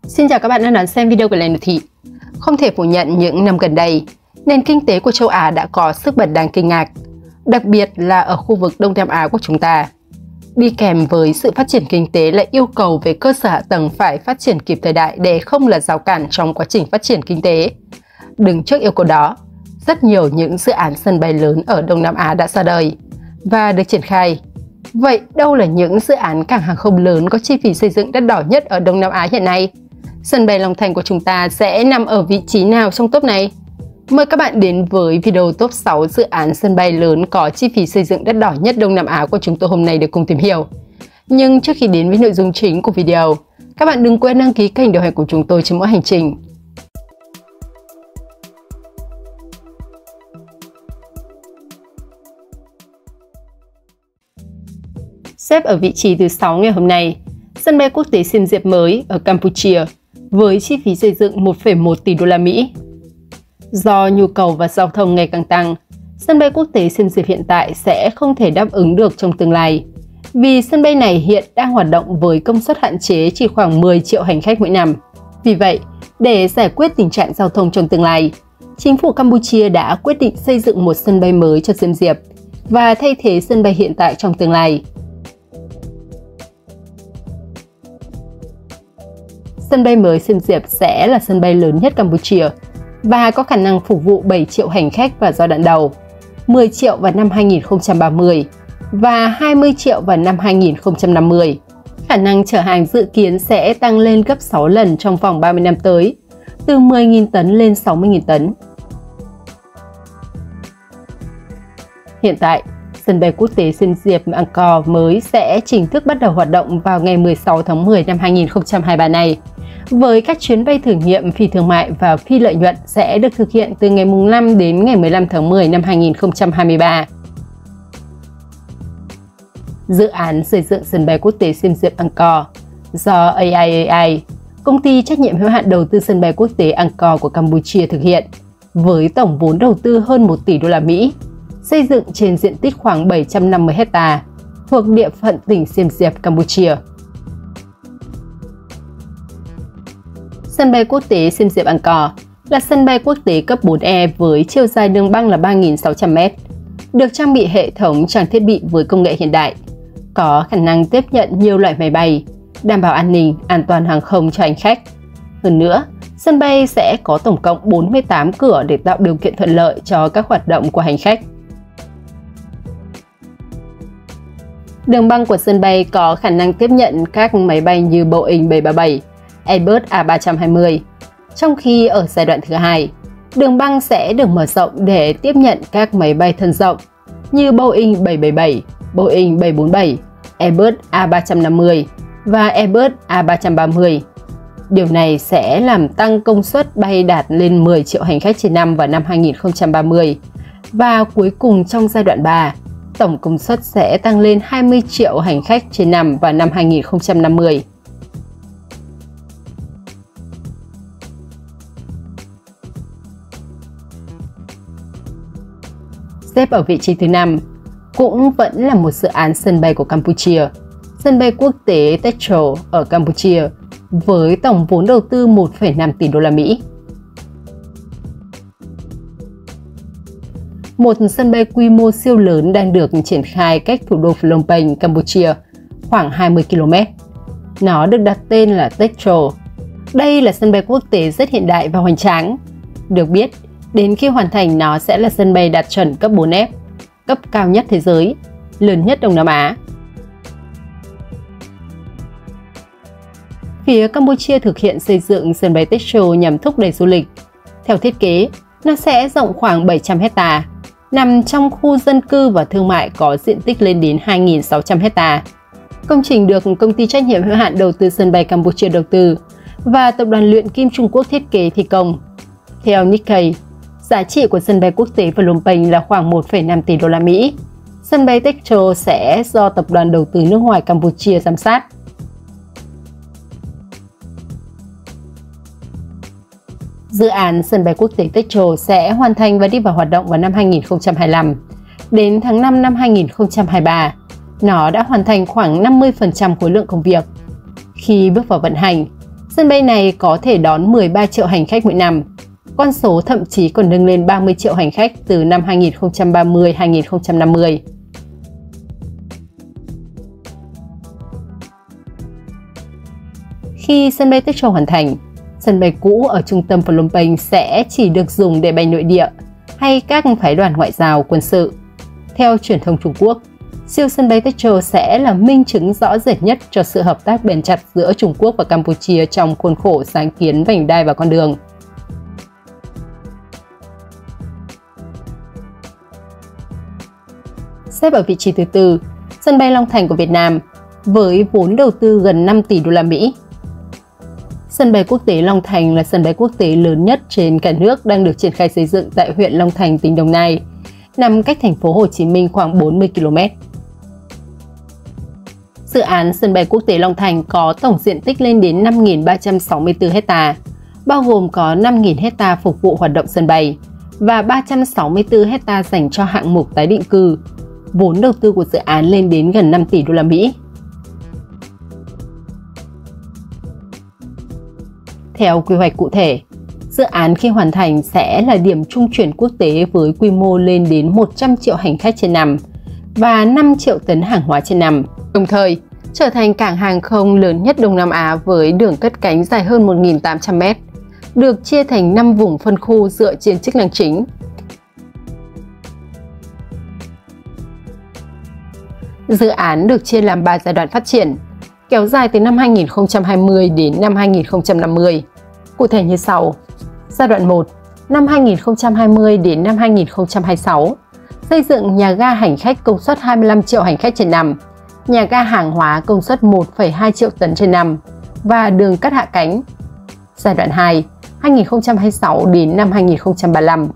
Xin chào các bạn đang đón xem video của Lê Thị. Không thể phủ nhận những năm gần đây, nền kinh tế của châu Á đã có sức bật đáng kinh ngạc, đặc biệt là ở khu vực Đông Nam Á của chúng ta. Đi kèm với sự phát triển kinh tế là yêu cầu về cơ sở hạ tầng phải phát triển kịp thời đại để không là rào cản trong quá trình phát triển kinh tế. Đứng trước yêu cầu đó, rất nhiều những dự án sân bay lớn ở Đông Nam Á đã ra đời và được triển khai. Vậy đâu là những dự án cảng hàng không lớn có chi phí xây dựng đắt đỏ nhất ở Đông Nam Á hiện nay? Sân bay Long Thành của chúng ta sẽ nằm ở vị trí nào trong top này? Mời các bạn đến với video top 6 dự án sân bay lớn có chi phí xây dựng đắt đỏ nhất Đông Nam Á của chúng tôi hôm nay để cùng tìm hiểu. Nhưng trước khi đến với nội dung chính của video, các bạn đừng quên đăng ký kênh điều hành của chúng tôi trên mỗi hành trình. Xếp ở vị trí thứ 6 ngày hôm nay, sân bay quốc tế Siem Reap mới ở Campuchia với chi phí xây dựng 1,1 tỷ đô la Mỹ. Do nhu cầu và giao thông ngày càng tăng, sân bay quốc tế Siem Reap hiện tại sẽ không thể đáp ứng được trong tương lai. Vì sân bay này hiện đang hoạt động với công suất hạn chế chỉ khoảng 10 triệu hành khách mỗi năm. Vì vậy, để giải quyết tình trạng giao thông trong tương lai, chính phủ Campuchia đã quyết định xây dựng một sân bay mới cho Siem Reap và thay thế sân bay hiện tại trong tương lai. Sân bay mới Siem Reap sẽ là sân bay lớn nhất Campuchia và có khả năng phục vụ 7 triệu hành khách vào giai đoạn đầu, 10 triệu vào năm 2030 và 20 triệu vào năm 2050. Khả năng chở hàng dự kiến sẽ tăng lên gấp 6 lần trong vòng 30 năm tới, từ 10.000 tấn lên 60.000 tấn. Hiện tại, sân bay quốc tế Siem Reap Angkor mới sẽ chính thức bắt đầu hoạt động vào ngày 16 tháng 10 năm 2023 này, với các chuyến bay thử nghiệm phi thương mại và phi lợi nhuận sẽ được thực hiện từ ngày 5 đến ngày 15 tháng 10 năm 2023. Dự án xây dựng sân bay quốc tế Siem Reap Angkor do AIAI, công ty trách nhiệm hữu hạn đầu tư sân bay quốc tế Angkor của Campuchia thực hiện, với tổng vốn đầu tư hơn 1 tỷ đô la Mỹ, xây dựng trên diện tích khoảng 750 hectare thuộc địa phận tỉnh Siem Reap, Campuchia. Sân bay quốc tế Siem Reap Angkor là sân bay quốc tế cấp 4E với chiều dài đường băng là 3.600 m, được trang bị hệ thống trang thiết bị với công nghệ hiện đại, có khả năng tiếp nhận nhiều loại máy bay, đảm bảo an ninh, an toàn hàng không cho hành khách. Hơn nữa, sân bay sẽ có tổng cộng 48 cửa để tạo điều kiện thuận lợi cho các hoạt động của hành khách. Đường băng của sân bay có khả năng tiếp nhận các máy bay như Boeing 737, Airbus A320. Trong khi ở giai đoạn thứ hai, đường băng sẽ được mở rộng để tiếp nhận các máy bay thân rộng như Boeing 777, Boeing 747, Airbus A350 và Airbus A330. Điều này sẽ làm tăng công suất bay đạt lên 10 triệu hành khách trên năm vào năm 2030. Và cuối cùng trong giai đoạn 3, tổng công suất sẽ tăng lên 20 triệu hành khách trên năm vào năm 2050. Xếp ở vị trí thứ 5, cũng vẫn là một dự án sân bay của Campuchia, sân bay quốc tế Techo ở Campuchia với tổng vốn đầu tư 1,5 tỷ đô la Mỹ. Một sân bay quy mô siêu lớn đang được triển khai cách thủ đô Phnom Penh, Campuchia khoảng 20 km. Nó được đặt tên là Techo. Đây là sân bay quốc tế rất hiện đại và hoành tráng. Được biết, đến khi hoàn thành nó sẽ là sân bay đạt chuẩn cấp 4F, cấp cao nhất thế giới, lớn nhất Đông Nam Á. Phía Campuchia thực hiện xây dựng sân bay Techo nhằm thúc đẩy du lịch. Theo thiết kế, nó sẽ rộng khoảng 700 hectare, nằm trong khu dân cư và thương mại có diện tích lên đến 2.600 hectare. Công trình được công ty trách nhiệm hữu hạn đầu tư sân bay Campuchia đầu tư và tập đoàn luyện kim Trung Quốc thiết kế thi công. Theo Nikkei, giá trị của sân bay quốc tế Phnom Penh là khoảng 1,5 tỷ đô la Mỹ. Sân bay Techo sẽ do tập đoàn đầu tư nước ngoài Campuchia giám sát. Dự án sân bay quốc tế Techo sẽ hoàn thành và đi vào hoạt động vào năm 2025. Đến tháng 5 năm 2023, nó đã hoàn thành khoảng 50% khối lượng công việc. Khi bước vào vận hành, Sân bay này có thể đón 13 triệu hành khách mỗi năm. Con số thậm chí còn nâng lên 30 triệu hành khách từ năm 2030-2050. Khi sân bay Techo hoàn thành, sân bay cũ ở trung tâm Phnom Penh sẽ chỉ được dùng để bay nội địa hay các phái đoàn ngoại giao quân sự. Theo truyền thông Trung Quốc, siêu sân bay Techo sẽ là minh chứng rõ rệt nhất cho sự hợp tác bền chặt giữa Trung Quốc và Campuchia trong khuôn khổ sáng kiến vành đai và con đường. Xếp ở vị trí thứ tư, sân bay Long Thành của Việt Nam với vốn đầu tư gần 5 tỷ đô la Mỹ. Sân bay quốc tế Long Thành là sân bay quốc tế lớn nhất trên cả nước đang được triển khai xây dựng tại huyện Long Thành, tỉnh Đồng Nai, nằm cách thành phố Hồ Chí Minh khoảng 40 km. Dự án sân bay quốc tế Long Thành có tổng diện tích lên đến 5.364 ha, bao gồm có 5.000 ha phục vụ hoạt động sân bay và 364 ha dành cho hạng mục tái định cư. Vốn đầu tư của dự án lên đến gần 5 tỷ đô la Mỹ. Theo quy hoạch cụ thể, dự án khi hoàn thành sẽ là điểm trung chuyển quốc tế với quy mô lên đến 100 triệu hành khách trên năm và 5 triệu tấn hàng hóa trên năm, đồng thời trở thành cảng hàng không lớn nhất Đông Nam Á với đường cất cánh dài hơn 1.800 m, được chia thành 5 vùng phân khu dựa trên chức năng chính. Dự án được chia làm 3 giai đoạn phát triển, kéo dài từ năm 2020 đến năm 2050. Cụ thể như sau. Giai đoạn 1, năm 2020 đến năm 2026, xây dựng nhà ga hành khách công suất 25 triệu hành khách trên năm, nhà ga hàng hóa công suất 1,2 triệu tấn trên năm và đường cất hạ cánh. Giai đoạn 2, 2026 đến năm 2035,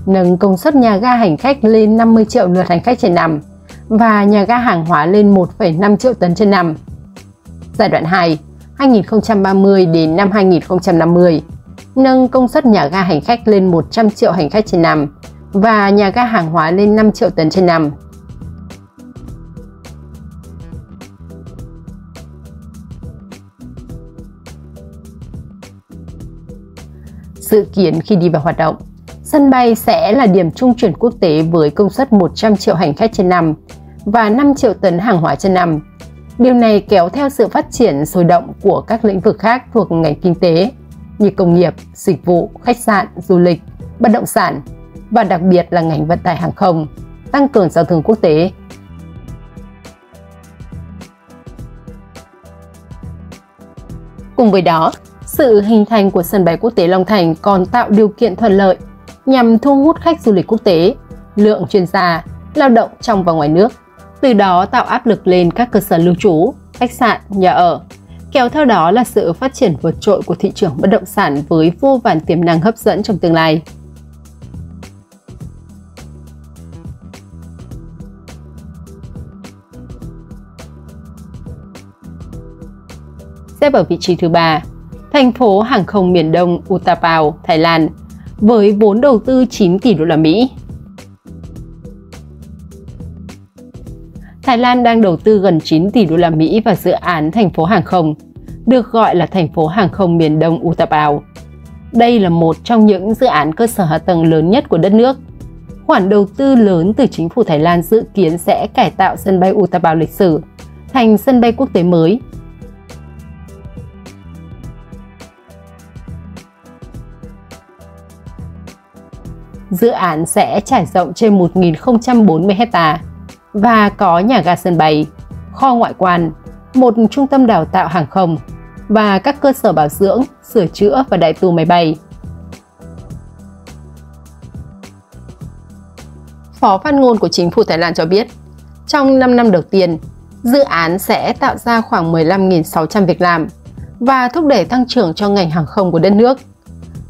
nâng công suất nhà ga hành khách lên 50 triệu lượt hành khách trên năm và nhà ga hàng hóa lên 1,5 triệu tấn trên năm. Giai đoạn 2, 2030 đến năm 2050, nâng công suất nhà ga hành khách lên 100 triệu hành khách trên năm và nhà ga hàng hóa lên 5 triệu tấn trên năm. Dự kiến khi đi vào hoạt động, sân bay sẽ là điểm trung chuyển quốc tế với công suất 100 triệu hành khách trên năm và 5 triệu tấn hàng hóa trên năm. Điều này kéo theo sự phát triển sôi động của các lĩnh vực khác thuộc ngành kinh tế như công nghiệp, dịch vụ, khách sạn, du lịch, bất động sản và đặc biệt là ngành vận tải hàng không, tăng cường giao thương quốc tế. Cùng với đó, sự hình thành của sân bay quốc tế Long Thành còn tạo điều kiện thuận lợi nhằm thu hút khách du lịch quốc tế, lượng chuyên gia, lao động trong và ngoài nước, từ đó tạo áp lực lên các cơ sở lưu trú, khách sạn, nhà ở. Kéo theo đó là sự phát triển vượt trội của thị trường bất động sản với vô vàn tiềm năng hấp dẫn trong tương lai. Xếp ở vị trí thứ 3, thành phố hàng không miền Đông Utapao, Thái Lan, với vốn đầu tư 9 tỷ đô la Mỹ. Thái Lan đang đầu tư gần 9 tỷ đô la Mỹ vào dự án thành phố hàng không, được gọi là thành phố hàng không miền Đông Utapao. Đây là một trong những dự án cơ sở hạ tầng lớn nhất của đất nước. Khoản đầu tư lớn từ chính phủ Thái Lan dự kiến sẽ cải tạo sân bay Utapao lịch sử thành sân bay quốc tế mới. Dự án sẽ trải rộng trên 1.040 ha và có nhà ga sân bay, kho ngoại quan, một trung tâm đào tạo hàng không và các cơ sở bảo dưỡng, sửa chữa và đại tu máy bay. Phó phát ngôn của chính phủ Thái Lan cho biết, trong 5 năm đầu tiên, dự án sẽ tạo ra khoảng 15.600 việc làm và thúc đẩy tăng trưởng cho ngành hàng không của đất nước.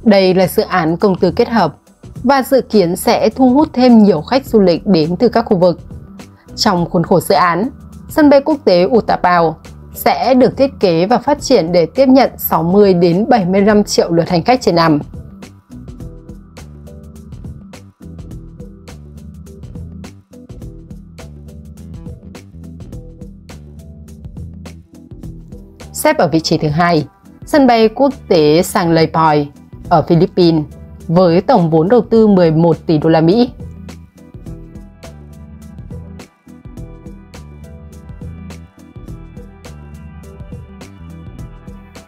Đây là dự án công tư kết hợp và dự kiến sẽ thu hút thêm nhiều khách du lịch đến từ các khu vực. Trong khuôn khổ dự án, sân bay quốc tế Utapao sẽ được thiết kế và phát triển để tiếp nhận 60 đến 75 triệu lượt hành khách trên năm. Xếp ở vị trí thứ 2, Sân bay quốc tế Saigon ở Philippines với tổng vốn đầu tư 11 tỷ đô la Mỹ.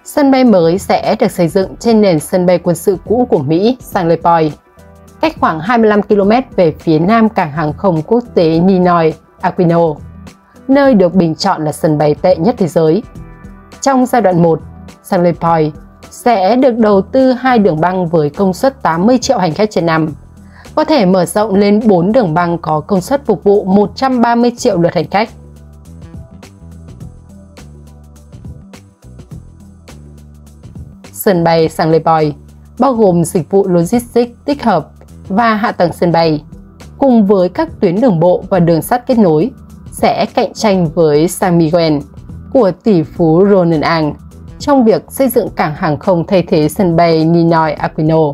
Sân bay mới sẽ được xây dựng trên nền sân bay quân sự cũ của Mỹ, Saigon, cách khoảng 25 km về phía nam cảng hàng không quốc tế Ninoy Aquino, nơi được bình chọn là sân bay tệ nhất thế giới. Trong giai đoạn 1, Saigon sẽ được đầu tư 2 đường băng với công suất 80 triệu hành khách trên năm, có thể mở rộng lên 4 đường băng có công suất phục vụ 130 triệu lượt hành khách. Sân bay Saigon bao gồm dịch vụ logistics tích hợp và hạ tầng sân bay, cùng với các tuyến đường bộ và đường sắt kết nối, sẽ cạnh tranh với San Miguel của tỷ phú Ronan Ang trong việc xây dựng cảng hàng không thay thế sân bay Ninoy Aquino.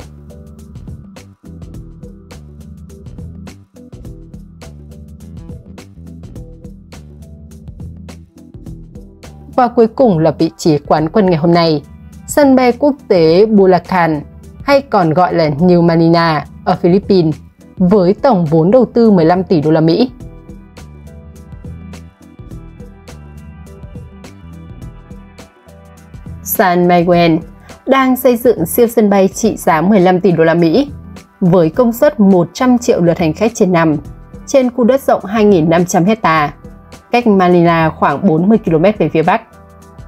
Và cuối cùng là vị trí quán quân ngày hôm nay, sân bay quốc tế Bulacan, hay còn gọi là New Manila ở Philippines, với tổng vốn đầu tư 15 tỷ đô la Mỹ. San Miguel đang xây dựng siêu sân bay trị giá 15 tỷ đô la Mỹ với công suất 100 triệu lượt hành khách trên năm trên khu đất rộng 2.500 hectare, cách Manila khoảng 40 km về phía bắc.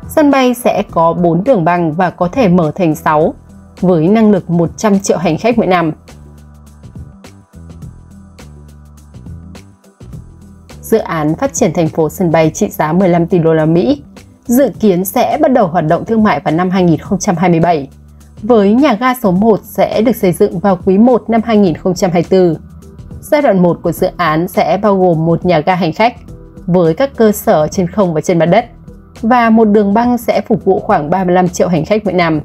Sân bay sẽ có 4 đường băng và có thể mở thành 6 với năng lực 100 triệu hành khách mỗi năm. Dự án phát triển thành phố sân bay trị giá 15 tỷ đô la Mỹ dự kiến sẽ bắt đầu hoạt động thương mại vào năm 2027, với nhà ga số 1 sẽ được xây dựng vào quý 1 năm 2024. Giai đoạn 1 của dự án sẽ bao gồm một nhà ga hành khách với các cơ sở trên không và trên mặt đất, và một đường băng sẽ phục vụ khoảng 35 triệu hành khách mỗi năm.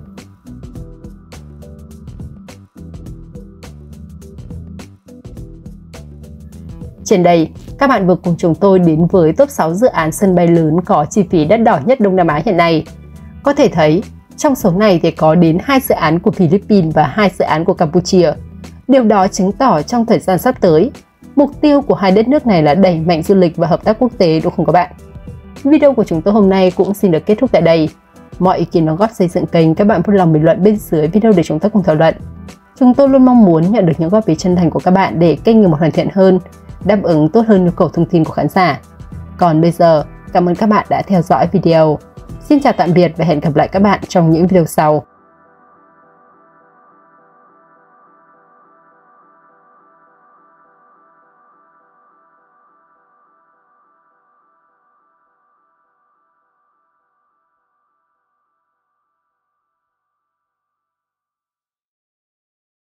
Trên đây, các bạn vừa cùng chúng tôi đến với top 6 dự án sân bay lớn có chi phí đắt đỏ nhất Đông Nam Á hiện nay. Có thể thấy, trong số này thì có đến 2 dự án của Philippines và 2 dự án của Campuchia. Điều đó chứng tỏ trong thời gian sắp tới, mục tiêu của hai đất nước này là đẩy mạnh du lịch và hợp tác quốc tế, đúng không các bạn? Video của chúng tôi hôm nay cũng xin được kết thúc tại đây. Mọi ý kiến đóng góp xây dựng kênh các bạn vui lòng bình luận bên dưới video để chúng ta cùng thảo luận. Chúng tôi luôn mong muốn nhận được những góp ý chân thành của các bạn để kênh ngày một hoàn thiện hơn, đáp ứng tốt hơn nhu cầu thông tin của khán giả. Còn bây giờ, cảm ơn các bạn đã theo dõi video. Xin chào tạm biệt và hẹn gặp lại các bạn trong những video sau.